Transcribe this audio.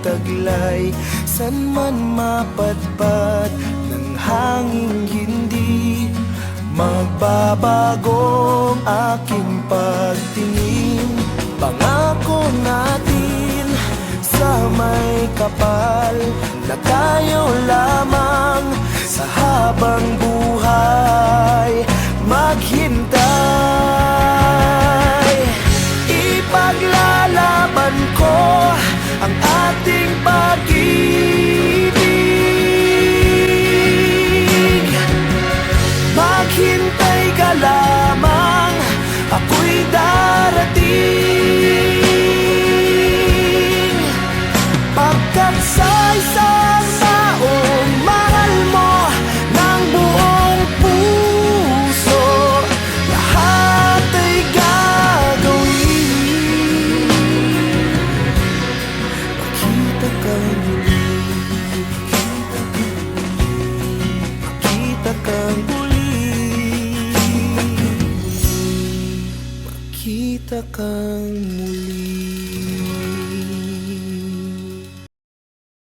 taglay, san man mapadpad ng hanging hindi magbabago ang aking pagtingin. Pangako natin sa may kapal na tayo lamang sa habang buhay maghintay. Ipaglalaban ko ang ating pag-ibig. Maghintay ka lamang, ako'y darating. Pagkat sa isang taong mahal mo ng buong puso, lahat ay gagawin. Makita kang muli, makita kang muli, makita kang muli.